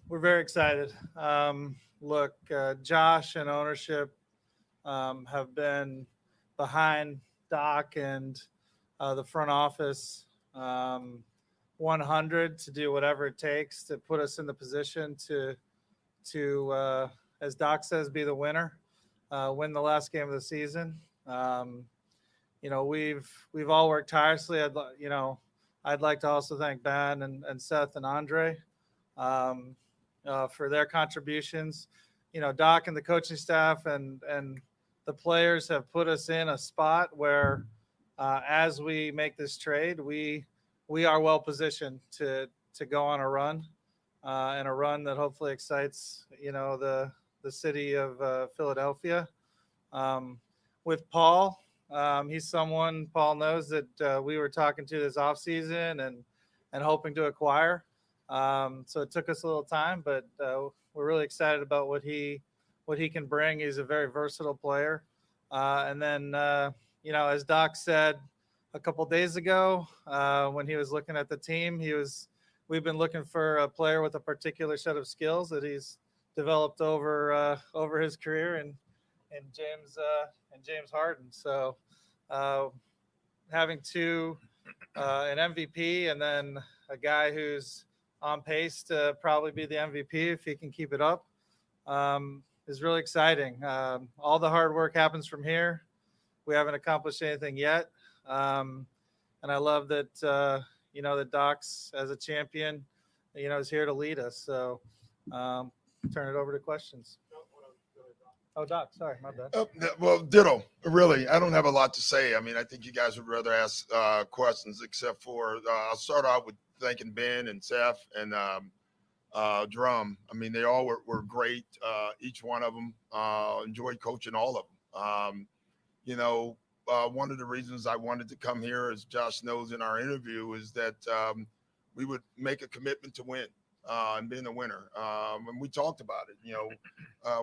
We're very excited. Look, Josh and ownership have been behind Doc and the front office, 100 to do whatever it takes to put us in the position to as Doc says, be the winner, win the last game of the season. Um, we've all worked tirelessly. I'd like to also thank Ben and Seth and Andre um, for their contributions. Doc and the coaching staff and the players have put us in a spot where, as we make this trade, we are well positioned to go on a run, and a run that hopefully excites the city of Philadelphia. Um, with Paul, he's someone Paul knows that we were talking to this offseason and hoping to acquire. So it took us a little time, but we're really excited about what he can bring. He's a very versatile player. And then as Doc said a couple days ago, when he was looking at the team, we've been looking for a player with a particular set of skills that he's developed over his career and James Harden. So having an MVP and then a guy who's on pace to probably be the MVP if he can keep it up, is really exciting. All the hard work happens from here. We haven't accomplished anything yet, and I love that that Doc's as a champion, is here to lead us. So turn it over to questions. Oh, Doc, sorry, my bad. Well, ditto. Really, I don't have a lot to say. I mean, I think you guys would rather ask questions, except for I'll start out with thanking Ben and Seth and Drum. I mean, they all were great. Each one of them enjoyed coaching all of them. One of the reasons I wanted to come here, as Josh knows in our interview, is that we would make a commitment to win. And being a winner. And we talked about it.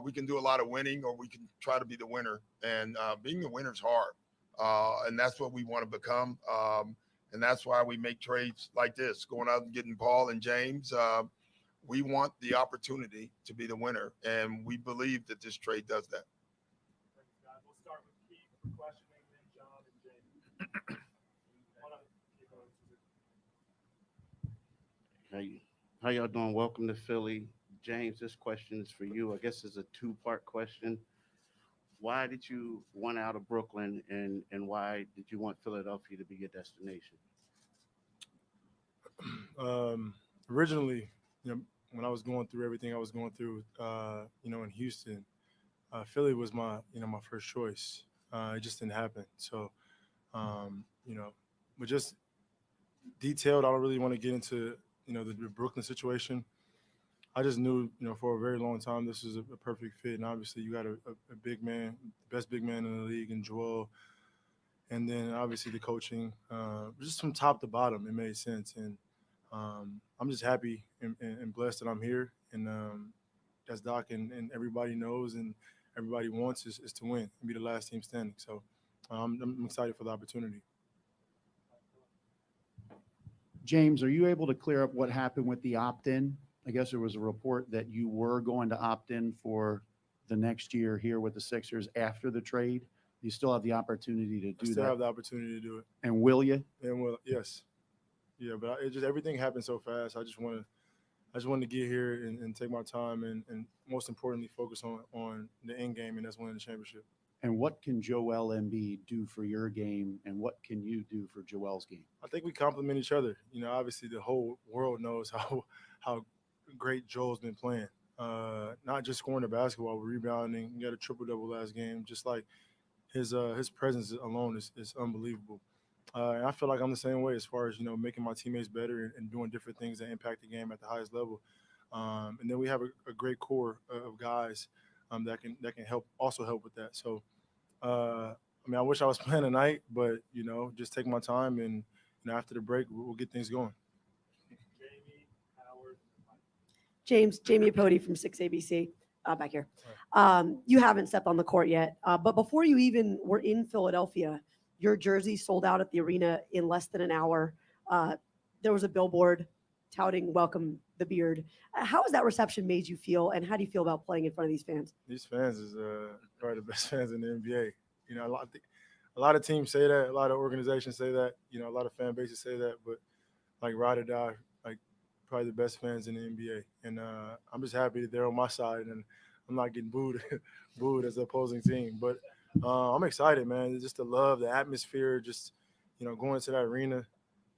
We can do a lot of winning or we can try to be the winner. And being the winner is hard. And that's what we want to become. And that's why we make trades like this, going out and getting Paul and James. We want the opportunity to be the winner. And we believe that this trade does that. Thanks, guys. We'll start with Keith for questioning, then John and James. How y'all doing? Welcome to Philly. James, this question is for you. I guess it's a two-part question. Why did you want out of Brooklyn, and why did you want Philadelphia to be your destination? Originally, when I was going through everything I was going through, in Houston, Philly was my first choice. It just didn't happen. So, but just detailed, I don't really want to get into the Brooklyn situation. I just knew, for a very long time, this is a perfect fit. And obviously you got a big man, best big man in the league in Joel. And then obviously the coaching, just from top to bottom, it made sense. And I'm just happy and blessed that I'm here. And as Doc and everybody knows and everybody wants is to win and be the last team standing. So I'm excited for the opportunity. James, are you able to clear up what happened with the opt-in? I guess there was a report that you were going to opt in for the next year here with the Sixers after the trade. You still have the opportunity to do that. Still have the opportunity to do it. And will you? And yes. Yeah, but everything happened so fast. I just wanted to get here and take my time and most importantly focus on the end game, and that's winning the championship. And what can Joel Embiid do for your game, and what can you do for Joel's game? I think we complement each other. Obviously the whole world knows how great Joel's been playing. Not just scoring the basketball, but rebounding. He got a triple-double last game. Just like his presence alone is unbelievable. And I feel like I'm the same way as far as, making my teammates better and doing different things that impact the game at the highest level. And then we have a great core of guys that can help with that. So, I wish I was playing tonight, but, just take my time and after the break, we'll get things going. Jamie Apodi from 6ABC back here. You haven't stepped on the court yet, but before you even were in Philadelphia, your jersey sold out at the arena in less than an hour. There was a billboard touting "Welcome the Beard." How has that reception made you feel, and how do you feel about playing in front of these fans? These fans is probably the best fans in the NBA. You know, a lot of teams say that, a lot of organizations say that, you know, a lot of fan bases say that, but like ride or die, like probably the best fans in the NBA. And I'm just happy that they're on my side and I'm not getting booed, booed as the opposing team. But I'm excited, man. Just the love, the atmosphere, just, you know, going to that arena,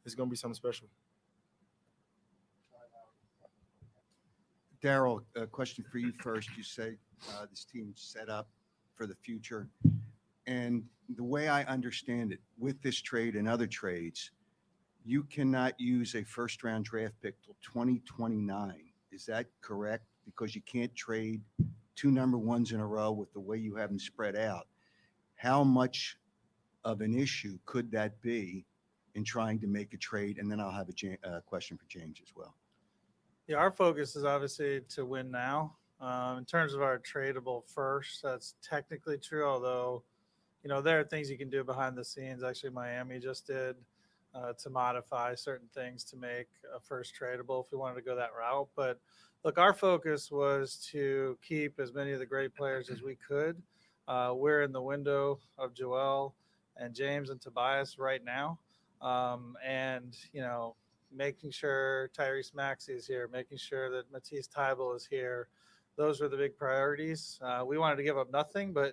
it's gonna be something special. Daryl, a question for you first. You say this team's set up for the future. And the way I understand it, with this trade and other trades, you cannot use a first-round draft pick till 2029. Is that correct? Because you can't trade two number ones in a row with the way you have them spread out. How much of an issue could that be in trying to make a trade? And then I'll have a question for James as well. Yeah, our focus is obviously to win now. In terms of our tradable first, that's technically true, although, you know, there are things you can do behind the scenes. Actually, Miami just did to modify certain things to make a first tradable if we wanted to go that route. But look, our focus was to keep as many of the great players as we could. We're in the window of Joel and James and Tobias right now. And, you know, making sure Tyrese Maxey is here, making sure that Matisse Thybulle is here. Those were the big priorities. We wanted to give up nothing, but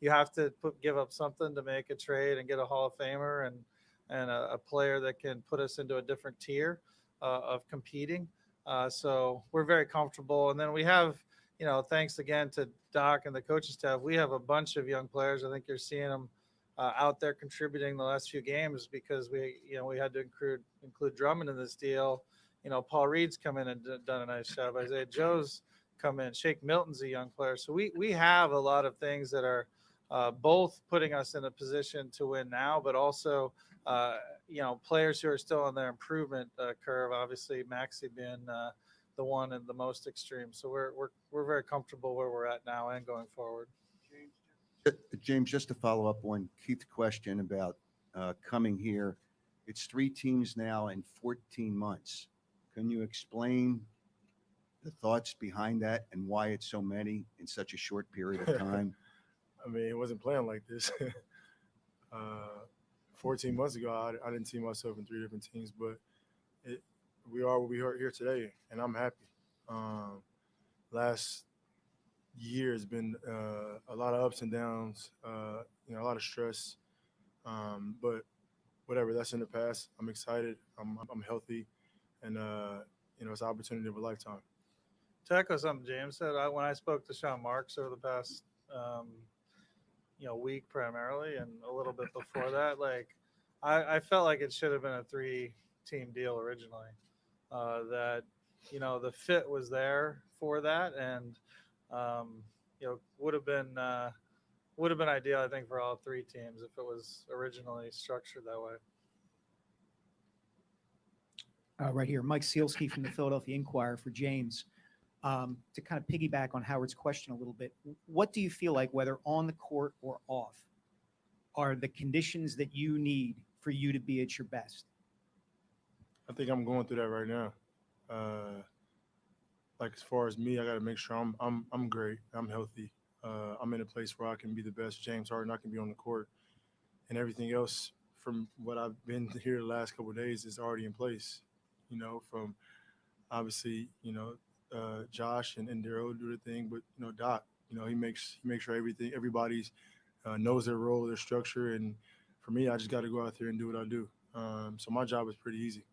you have to give up something to make a trade and get a Hall of Famer and a player that can put us into a different tier of competing. So we're very comfortable. And then we have, you know, thanks again to Doc and the coaching staff, we have a bunch of young players. I think you're seeing them out there contributing the last few games because we had to include Drummond in this deal. You know, Paul Reed's come in and done a nice job. Isaiah Joe's come in. Shake Milton's a young player. So we have a lot of things that are both putting us in a position to win now, but also, you know, players who are still on their improvement curve. Obviously, Maxey being the one and the most extreme. So we're very comfortable where we're at now and going forward. James, just to follow up on Keith's question about coming here, it's 3 teams now in 14 months. Can you explain the thoughts behind that and why it's so many in such a short period of time? I mean, it wasn't planned like this. 14 months ago, I didn't see myself in 3 different teams, but we are what we are here today, and I'm happy. Last year has been a lot of ups and downs, you know, a lot of stress, but whatever, that's in the past. I'm excited. I'm healthy, and you know, it's an opportunity of a lifetime. To echo something James said, when I spoke to Sean Marks over the past, you know, week primarily, and a little bit before that, like I felt like it should have been a 3-team deal originally. That, you know, the fit was there for that, and you know, would have been ideal, I think, for all 3 teams if it was originally structured that way. Right here, Mike Sealski from the Philadelphia Inquirer for James. To kind of piggyback on Howard's question a little bit, what do you feel like, whether on the court or off, are the conditions that you need for you to be at your best? I think I'm going through that right now. Like, as far as me, I got to make sure I'm great. I'm healthy. I'm in a place where I can be the best James Harden I can be on the court, and everything else from what I've been here the last couple of days is already in place. You know, from obviously, you know, Josh and Daryl do the thing, but, you know, Doc, you know, he makes sure everybody's knows their role, their structure, and for me, I just got to go out there and do what I do. So my job is pretty easy.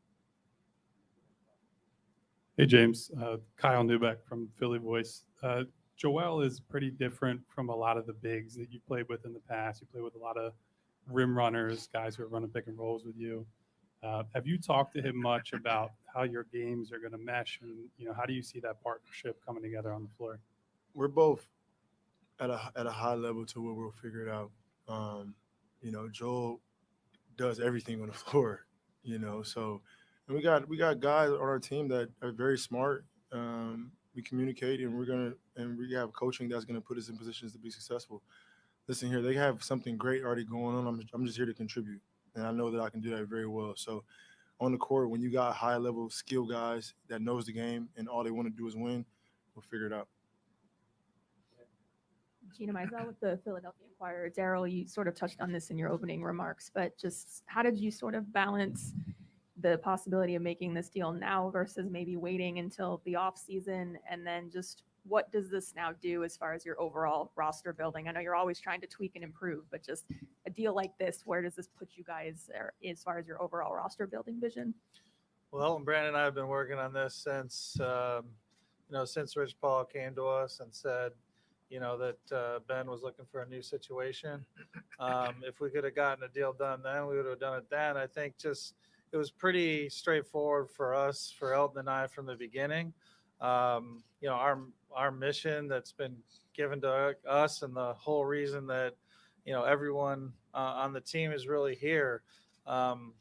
Hey, James. Kyle Newbeck from Philly Voice. Joel is pretty different from a lot of the bigs that you played with in the past. You play with a lot of rim runners, guys who are running pick and rolls with you. Have you talked to him much about how your games are going to mesh, and, you know, how do you see that partnership coming together on the floor? We're both at a high level to where we'll figure it out. You know, Joel does everything on the floor. You know, so, and we got guys on our team that are very smart. We communicate, and we have coaching that's going to put us in positions to be successful. Listen here, they have something great already going on. I'm just here to contribute, and I know that I can do that very well. So on the court, when you got high-level skill guys that knows the game and all they want to do is win, we'll figure it out. Gina Mizell with the Philadelphia Inquirer. Daryl, you sort of touched on this in your opening remarks, but just how did you sort of balance the possibility of making this deal now versus maybe waiting until the off season? And then just what does this now do as far as your overall roster building? I know you're always trying to tweak and improve, but just a deal like this, where does this put you guys as far as your overall roster building vision? Well, Brandon and I have been working on this since, since Rich Paul came to us and said, that Ben was looking for a new situation. If we could have gotten a deal done then, we would have done it then. I think it was pretty straightforward for us, for Elton and I from the beginning. Our mission that's been given to us and the whole reason that, everyone on the team is really here. Elton's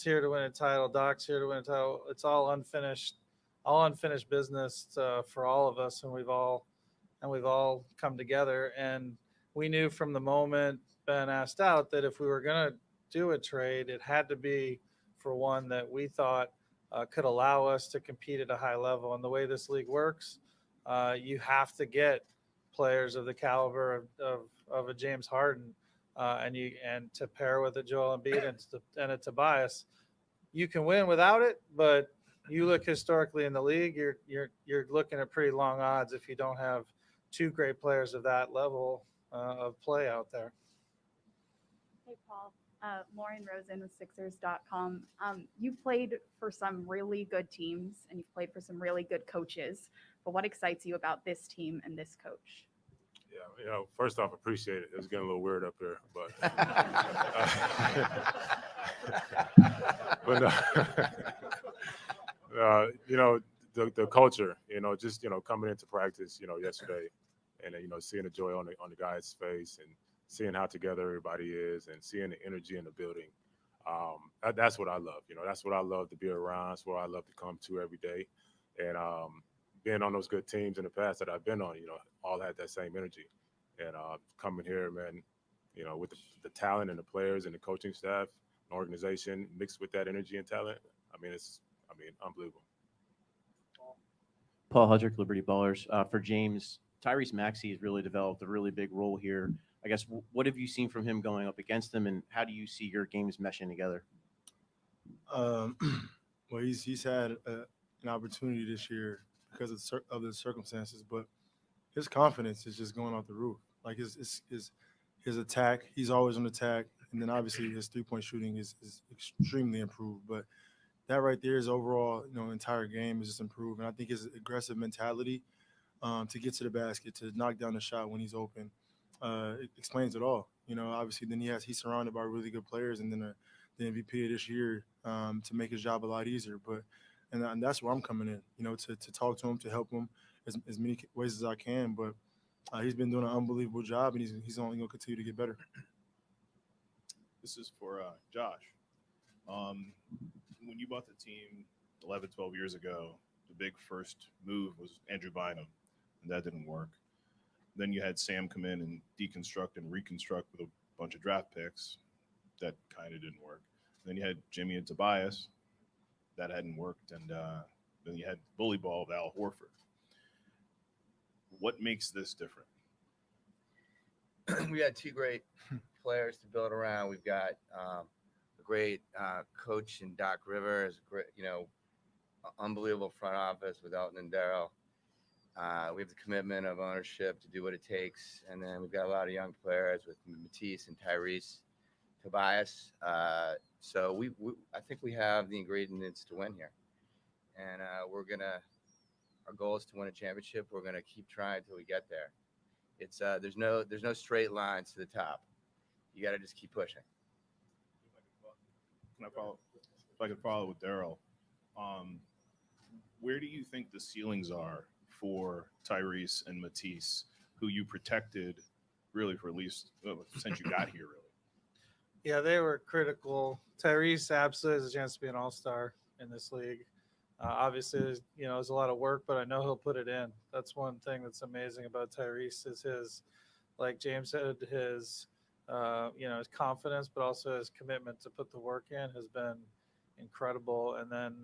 here to win a title. Doc's here to win a title. It's all unfinished business for all of us, and we've all come together. And we knew from the moment Ben asked out that if we were going to do a trade, it had to be for one that we thought could allow us to compete at a high level. And the way this league works, you have to get players of the caliber of a James Harden, and to pair with a Joel Embiid and a Tobias. You can win without it, but you look historically in the league, you're looking at pretty long odds if you don't have two great players of that level of play out there. Hey, Paul. Lauren Rosen with Sixers.com. You've played for some really good teams and you've played for some really good coaches, but what excites you about this team and this coach? Yeah, first off, appreciate it. It was getting a little weird up here, but the culture, just coming into practice, yesterday, and seeing the joy on the guy's face and seeing how together everybody is and seeing the energy in the building. That's what I love. That's what I love to be around. That's what I love to come to every day. And being on those good teams in the past that I've been on, all had that same energy. And coming here, man, with the talent and the players and the coaching staff, and organization mixed with that energy and talent, it's unbelievable. Paul Hudrick, Liberty Ballers. For James, Tyrese Maxey has really developed a really big role here. I guess, what have you seen from him going up against him, and how do you see your games meshing together? Well, he's had an opportunity this year because of the circumstances, but his confidence is just going off the roof. Like his attack, he's always on attack, and then obviously his 3-point shooting is extremely improved. But that right there is overall, entire game is just improved, and I think his aggressive mentality to get to the basket, to knock down the shot when he's open, it explains it all. Obviously then he's surrounded by really good players, and then the MVP of this year to make his job a lot easier. And that's where I'm coming in, to talk to him, to help him as many ways as I can. But he's been doing an unbelievable job, and he's only going to continue to get better. This is for Josh. When you bought the team 11, 12 years ago, the big first move was Andrew Bynum, and that didn't work. Then you had Sam come in and deconstruct and reconstruct with a bunch of draft picks. That kind of didn't work. Then you had Jimmy and Tobias. That hadn't worked. And then you had bully ball of Al Horford. What makes this different? We got two great players to build around. We've got a great coach in Doc Rivers, great, unbelievable front office with Elton and Daryl. We have the commitment of ownership to do what it takes. And then we've got a lot of young players with Matisse and Tyrese, Tobias. So I think we have the ingredients to win here. And our goal is to win a championship. We're going to keep trying until we get there. It's there's no straight lines to the top. You got to just keep pushing. If I could follow with Daryl, where do you think the ceilings are for Tyrese and Matisse, who you protected really for at least since you got here, really? Yeah, they were critical. Tyrese absolutely has a chance to be an all-star in this league. Obviously, there's a lot of work, but I know he'll put it in. That's one thing that's amazing about Tyrese is his, like James said, his his confidence, but also his commitment to put the work in has been incredible. And then,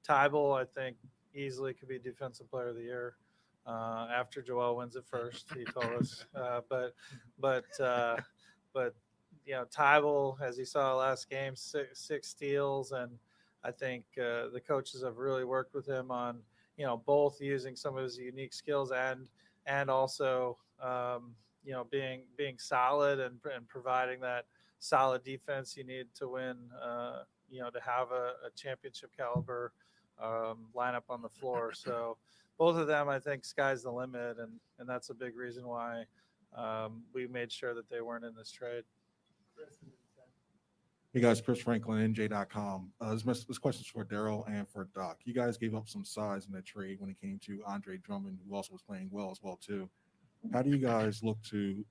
Tybal, I think easily could be Defensive Player of the Year after Joel wins it first. He told us, but Tybal, as you saw last game, six steals, and I think the coaches have really worked with him on both using some of his unique skills and also being solid and providing that solid defense you need to win. To have a championship caliber lineup on the floor. So both of them, I think, sky's the limit, and that's a big reason why we made sure that they weren't in this trade. Hey guys, Chris Franklin, NJ.com. This question's for Daryl and for Doc. You guys gave up some size in that trade when it came to Andre Drummond, who also was playing well as well too. Will you guys look to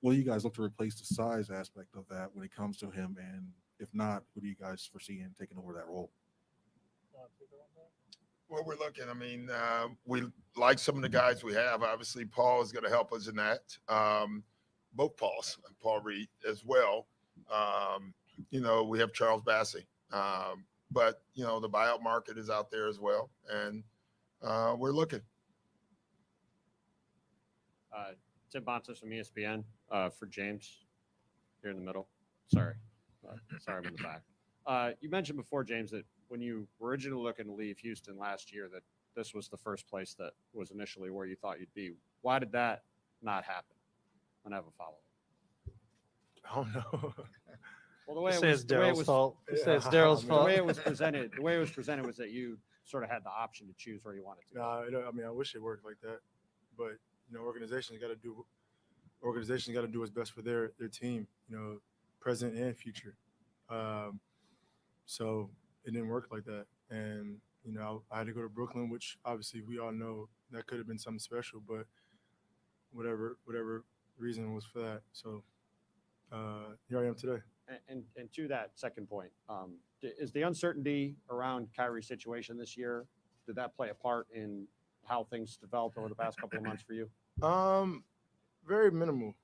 replace the size aspect of that when it comes to him? And if not, who do you guys foresee him taking over that role? Well, we're looking. I mean, we like some of the guys we have. Obviously, Paul is going to help us in that. Both Pauls, and Paul Reed as well. We have Charles Bassey. But the buyout market is out there as well, and we're looking. Tim Bonsis from ESPN for James here in the middle. Sorry, I'm in the back. You mentioned before, James, that when you were originally looking to leave Houston last year, that this was the first place that was initially where you thought you'd be. Why did that not happen? And I have a follow-up. I don't know. Well, the way it it's Daryl's fault. it's Daryl's fault. The way it was presented was that you sort of had the option to choose where you wanted to. No, I mean, I wish it worked like that, but organizations got to do what's best for their team, present and future. So it didn't work like that, and I had to go to Brooklyn, which obviously we all know that could have been something special, but whatever reason was for that. So here I am today. And to that second point, is the uncertainty around Kyrie's situation this year, did that play a part in how things developed over the past couple of months for you? Very minimal,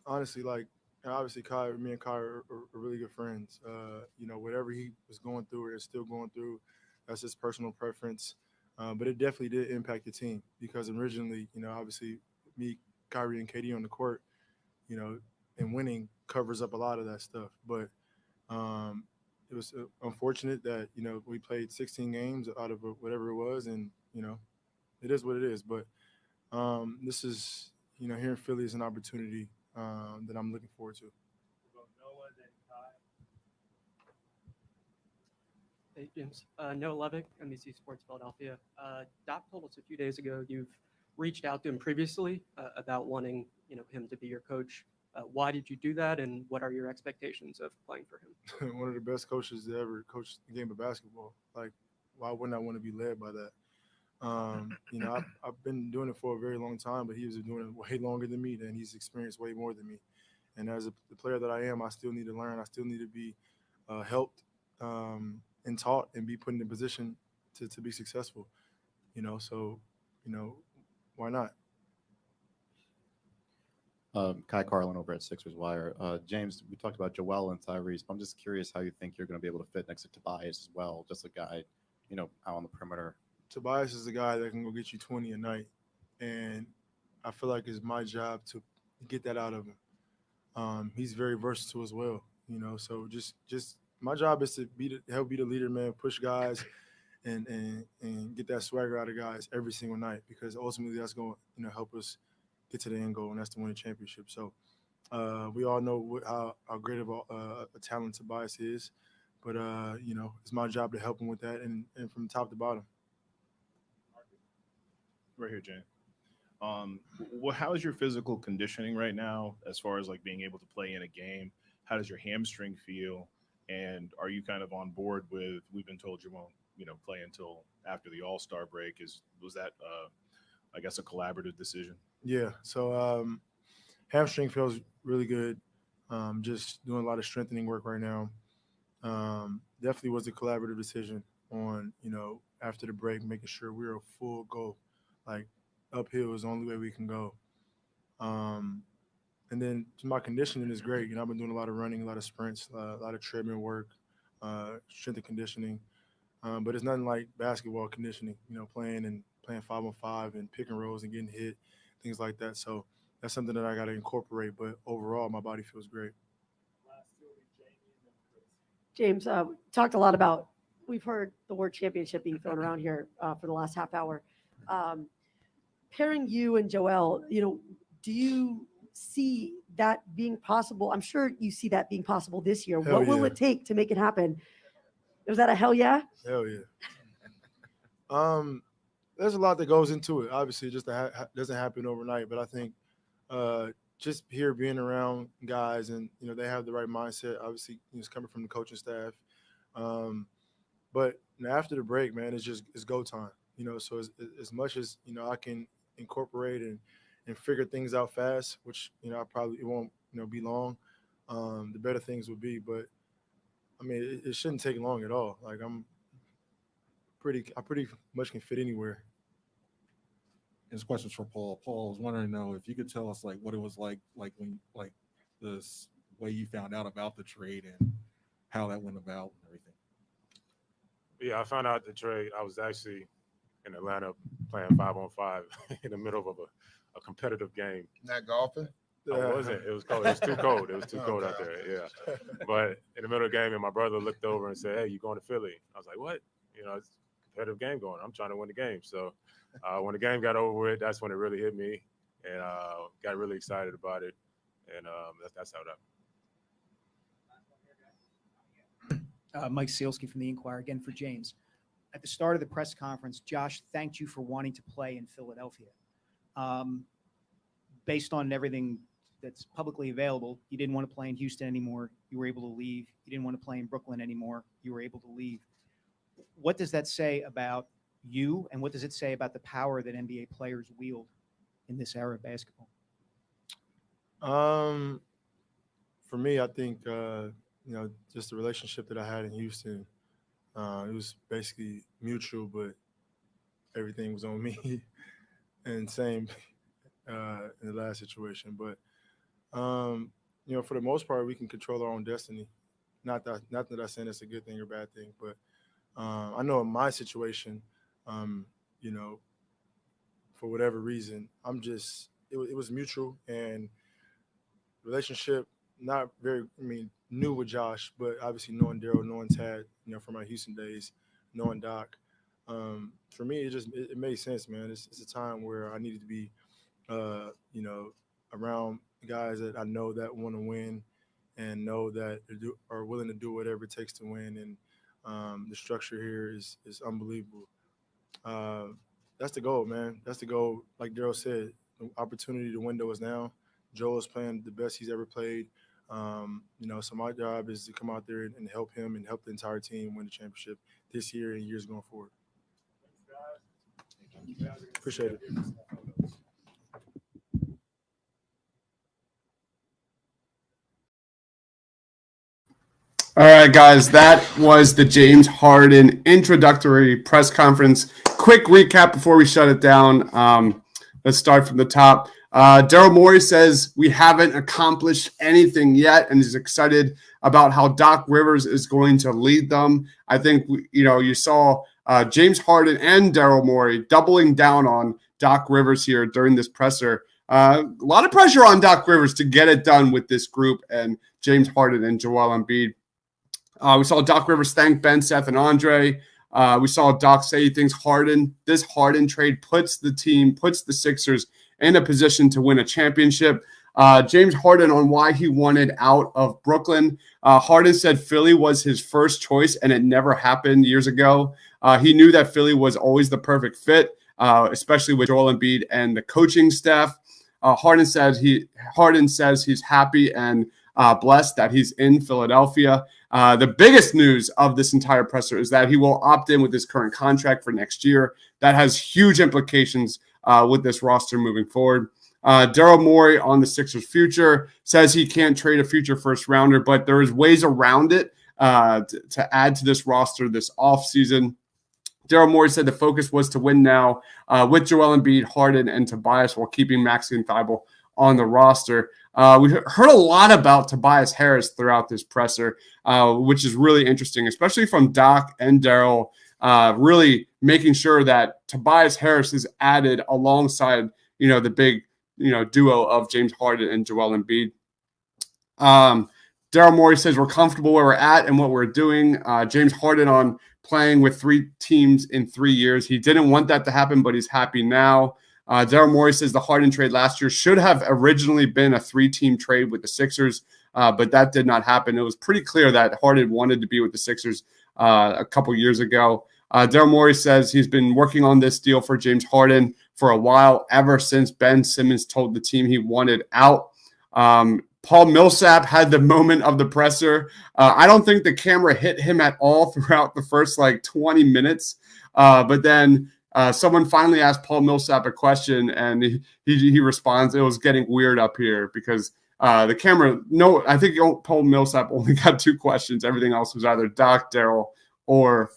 honestly. Like, obviously, me and Kai are really good friends. Whatever he was going through or is still going through, that's his personal preference. But it definitely did impact the team because originally, obviously, me, Kyrie, and KD on the court, and winning covers up a lot of that stuff. But it was unfortunate that we played 16 games out of whatever it was, and it is what it is. But this is here in Philly is an opportunity that I'm looking forward to. Hey, James. Noah Levick, NBC Sports Philadelphia. Doc told us a few days ago you've reached out to him previously about wanting him to be your coach. Why did you do that, and what are your expectations of playing for him? One of the best coaches to ever coach the game of basketball. Like, why wouldn't I want to be led by that? I've been doing it for a very long time, but he was doing it way longer than me, and he's experienced way more than me. And as the player that I am, I still need to learn. I still need to be helped and taught and be put in a position to be successful. So why not? Kai Carlin over at Sixers Wire. James, we talked about Joel and Tyrese, but I'm just curious how you think you're going to be able to fit next to Tobias as well, just a guy, out on the perimeter. Tobias is the guy that can go get you 20 a night, and I feel like it's my job to get that out of him. He's very versatile as well, so just my job is to help be the leader, man, push guys and get that swagger out of guys every single night, because ultimately that's going to help us get to the end goal, and that's to win a championship. So we all know how great of a talent Tobias is, but it's my job to help him with that and from top to bottom. Right here, Jay. How is your physical conditioning right now as far as like being able to play in a game? How does your hamstring feel? And are you kind of on board with, we've been told you won't, play until after the All-Star break. Was that, I guess, a collaborative decision? Yeah. So hamstring feels really good. Just doing a lot of strengthening work right now. Definitely was a collaborative decision on, after the break, making sure we're a full go. Like, uphill is the only way we can go. And then my conditioning is great. I've been doing a lot of running, a lot of sprints, a lot of treadmill work, strength and conditioning. But it's nothing like basketball conditioning, playing 5-on-5 and pick and rolls and getting hit, things like that. So that's something that I got to incorporate. But overall, my body feels great. James, talked a lot about, we've heard the word championship being thrown around here for the last half hour. Pairing you and Joel, do you see that being possible? I'm sure you see that being possible this year. Hell what will yeah. it take to make it happen? Was that a hell yeah? Hell yeah. There's a lot that goes into it. Obviously, it just doesn't happen overnight. But I think just here being around guys and, they have the right mindset. Obviously, it's coming from the coaching staff. But after the break, man, it's go time. So as much as, I can incorporate and figure things out fast, which, I probably it won't, be long, the better things will be. But I mean, it shouldn't take long at all. Like I pretty much can fit anywhere. This question's for Paul. Paul, I was wondering if you could tell us what it was like when this way you found out about the trade and how that went about and everything. Yeah, I found out the trade. I was actually in Atlanta playing 5-on-5 in the middle of a competitive game. Not golfing? I wasn't. It was cold. It was too cold. It was too cold out there. Yeah. But in the middle of the game, and my brother looked over and said, "Hey, you going to Philly?" I was like, "What?" It's a competitive game going. I'm trying to win the game. So when the game got over with, that's when it really hit me, and got really excited about it. And that's how that. Mike Sealski from the Inquirer again for James. At the start of the press conference, Josh thanked you for wanting to play in Philadelphia. Based on everything that's publicly available, you didn't want to play in Houston anymore. You were able to leave. You didn't want to play in Brooklyn anymore. You were able to leave. What does that say about you, and what does it say about the power that NBA players wield in this era of basketball? For me, I think just the relationship that I had in Houston, it was basically mutual, but everything was on me. And same in the last situation. But for the most part, we can control our own destiny. Not that I'm saying it's a good thing or bad thing, but I know in my situation, for whatever reason, it was mutual, and relationship not very, new with Josh, but obviously knowing Daryl, knowing Tad, from my Houston days, knowing Doc. For me, it made sense, man. It's a time where I needed to be, around guys that I know that want to win and know that are willing to do whatever it takes to win. And the structure here is unbelievable. That's the goal, man. That's the goal. Like Daryl said, the opportunity, the window is now. Joel is playing the best he's ever played. So my job is to come out there and help him and help the entire team win the championship this year and years going forward. Appreciate it. All right, guys, that was the James Harden introductory press conference. Quick recap before we shut it down. Let's start from the top. Daryl Morey says we haven't accomplished anything yet and is excited about how Doc Rivers is going to lead them. I think, you saw James Harden and Daryl Morey doubling down on Doc Rivers here during this presser. A lot of pressure on Doc Rivers to get it done with this group and James Harden and Joel Embiid. We saw Doc Rivers thank Ben, Seth, and Andre. We saw Doc say things this Harden trade puts the Sixers in a position to win a championship. James Harden on why he wanted out of Brooklyn. Harden said Philly was his first choice and it never happened years ago. He knew that Philly was always the perfect fit, especially with Joel Embiid and the coaching staff. Harden says he's happy and blessed that he's in Philadelphia. The biggest news of this entire presser is that he will opt in with his current contract for next year. That has huge implications with this roster moving forward. Daryl Morey on the Sixers' future says he can't trade a future first rounder, but there is ways around it to add to this roster this offseason. Daryl Morey said the focus was to win now with Joel Embiid, Harden, and Tobias while keeping Maxey and Thibault on the roster. We heard a lot about Tobias Harris throughout this presser, which is really interesting, especially from Doc and Daryl, really making sure that Tobias Harris is added alongside, the big, duo of James Harden and Joel Embiid. Daryl Morey says we're comfortable where we're at and what we're doing. James Harden on playing with 3 teams in 3 years. He didn't want that to happen, but he's happy now. Daryl Morey says the Harden trade last year should have originally been a 3-team trade with the Sixers, but that did not happen. It was pretty clear that Harden wanted to be with the Sixers a couple years ago. Daryl Morey says he's been working on this deal for James Harden for a while, ever since Ben Simmons told the team he wanted out. Paul Millsap had the moment of the presser. I don't think the camera hit him at all throughout the first 20 minutes. But then someone finally asked Paul Millsap a question, and he responds, "It was getting weird up here," because the camera, I think Paul Millsap only got 2 questions. Everything else was either Doc, Daryl, or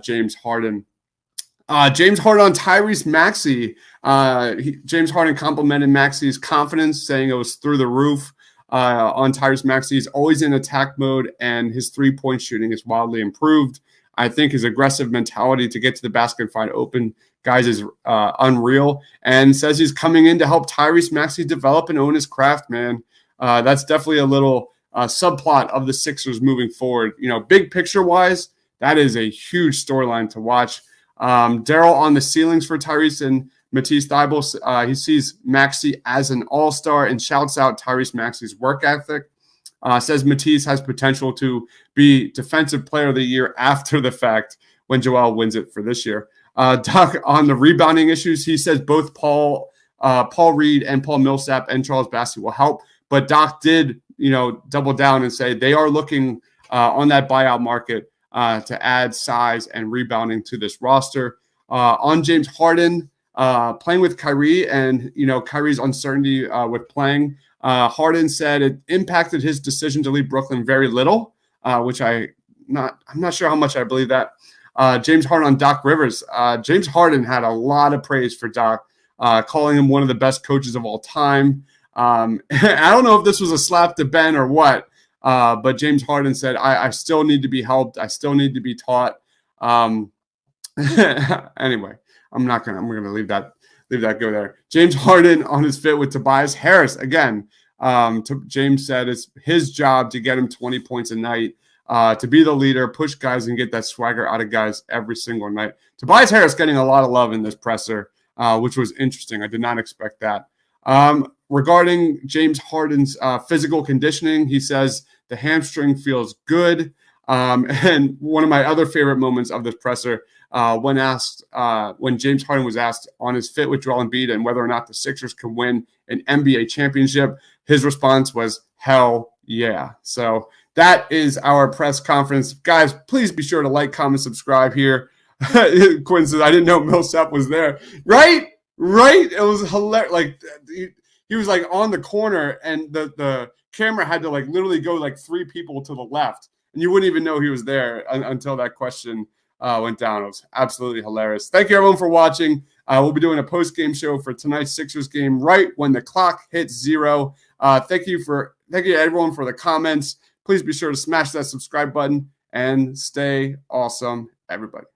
James Harden. James Harden on Tyrese Maxey. James Harden complimented Maxey's confidence, saying it was through the roof. On Tyrese Maxey, he's always in attack mode, and his 3-point shooting is wildly improved. I think his aggressive mentality to get to the basket and find open guys is unreal, and says he's coming in to help Tyrese Maxey develop and own his craft, man. That's definitely a little subplot of the Sixers moving forward. Big picture-wise, that is a huge storyline to watch. Daryl on the ceilings for Tyrese and Matisse Thybulle, he sees Maxey as an all-star and shouts out Tyrese Maxey's work ethic. Says Matisse has potential to be Defensive Player of the Year after the fact when Joel wins it for this year. Doc on the rebounding issues, he says both Paul Reed and Paul Millsap and Charles Bassey will help, but Doc did double down and say they are looking on that buyout market to add size and rebounding to this roster. On James Harden, playing with Kyrie and, Kyrie's uncertainty with playing, Harden said it impacted his decision to leave Brooklyn very little, which I'm not sure how much I believe that. James Harden on Doc Rivers. James Harden had a lot of praise for Doc, calling him one of the best coaches of all time. I don't know if this was a slap to Ben or what, but James Harden said, I still need to be helped. I still need to be taught. Anyway, I'm going to leave that go there. James Harden on his fit with Tobias Harris. Again, James said it's his job to get him 20 points a night, to be the leader, push guys, and get that swagger out of guys every single night. Tobias Harris getting a lot of love in this presser, which was interesting. I did not expect that. Regarding James Harden's physical conditioning, he says the hamstring feels good. And one of my other favorite moments of this presser, when James Harden was asked on his fit with Joel Embiid and whether or not the Sixers can win an NBA championship, his response was, "Hell yeah." So that is our press conference. Guys, please be sure to like, comment, subscribe here. Quinn says, I didn't know Millsap was there. Right? It was hilarious. He was on the corner, and the camera had to literally go 3 people to the left, and you wouldn't even know he was there until that question went down. It was absolutely hilarious. Thank you, everyone, for watching. We'll be doing a post-game show for tonight's Sixers game right when the clock hits 0. Thank you, everyone, for the comments. Please be sure to smash that subscribe button and stay awesome, everybody.